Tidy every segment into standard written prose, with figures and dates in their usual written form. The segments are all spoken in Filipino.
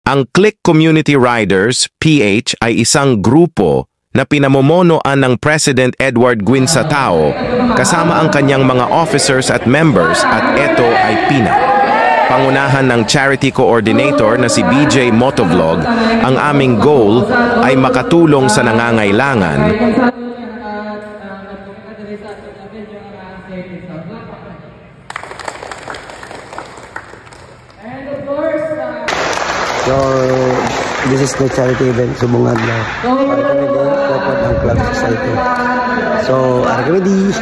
Ang Click Community Riders, PH, ay isang grupo na pinamumunuan ng President Edward Guinsatao kasama ang kanyang mga officers at members at ito ay PINA. Pangunahan ng charity coordinator na si BJ Motovlog, ang aming goal ay makatulong sa nangangailangan. So, this is the charity event Subungad na kami din support ng Club Society. So, are kami di.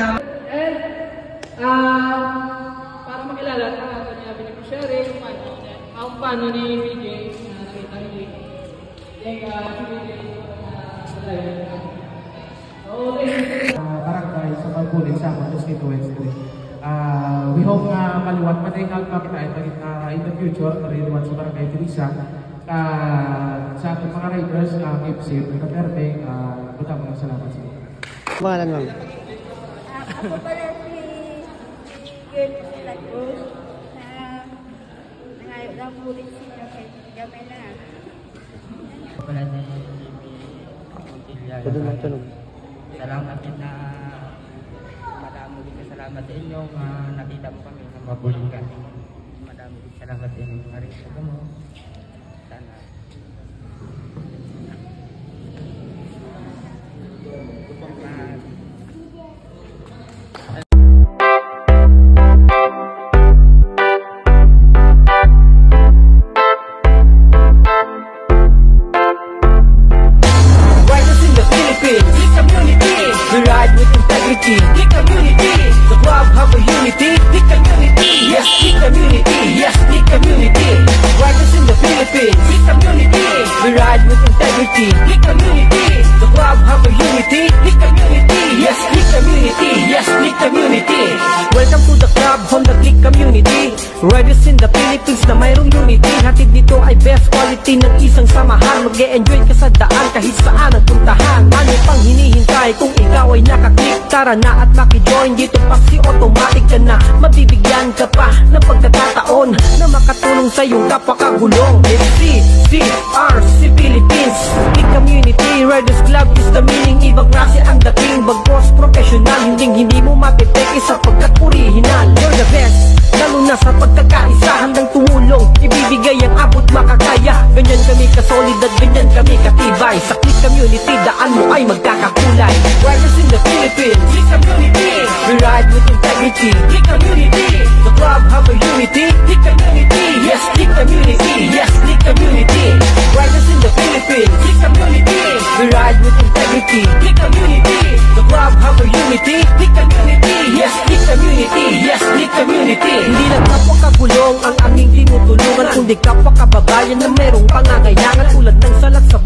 Para makilala na kanya pinag-share yung paano ni BJ nakita ni barangay sa Pagpulit sa constituency. We hope na maliwat pa rin ang pakitain in the future, mariliwan sa barangay Teresa. Sa ating mga riders, FC, Pagkaperte, maraming salamat sa inyo. Pangalan lang. Ako pala si Girl Lagos na nangayon ng pulit siya kay Gamay na. Ako pala si Montilla. Salamat din na madami din salamat sa inyo. Nakita mo kami na mabuling kami. Madami din salamat sa inyo mga rin mo. Sana. Riders in the Philippines, Click Community. We ride with integrity, Click Community. The club have a unity, Click Community. Yes, Click Community. Yes, Click Community. Riders in the Philippines, Click Community. We ride with integrity, Click Community. The club have a unity, Click Community. Yes, Click Community. Yes, Click Community. Welcome to the club, Honda Click Community. Riders in the Philippines na mayroong unity. Hatid nito ay best quality ng isang samahan. Mag-e-enjoy ka sa daan kahit saan ang puntahan. Ano pang hinihintay kung ikaw ay nakaklik? Tara na at makijoin dito, paksi automatic ka na. Mabibigyan ka pa ng pagkakataon na makatulong sa iyong kapakagulong. It's CCRC Philippines Click Community Riders Club is the meaning. Ibang klase ang dating, bagos professional. Hindi mo mapipeke sapagkat original. You're the best, lalo na sa pagkakaisa. Handang tumulong, ibibigay ang abot makakaya. Ganyan kami kasolid at ganyan kami katibay. Sa Click Community, daan mo ay magkakakulay. Riders in the Philippines, Click Community. We ride with integrity, Click Community. The club have a unity, Click Community. Yes, Click Community. Yes, Click Community. Riders in the Philippines, Click Community. We ride with integrity, Click Community. The club have a unity, Click Community. Yes, Click Community. Yes, Click Community. Hindi lang kapwa kagulong ang aming tinutulungan, kundi kapwa kababayan na merong pangangailangan tulad ng salat sa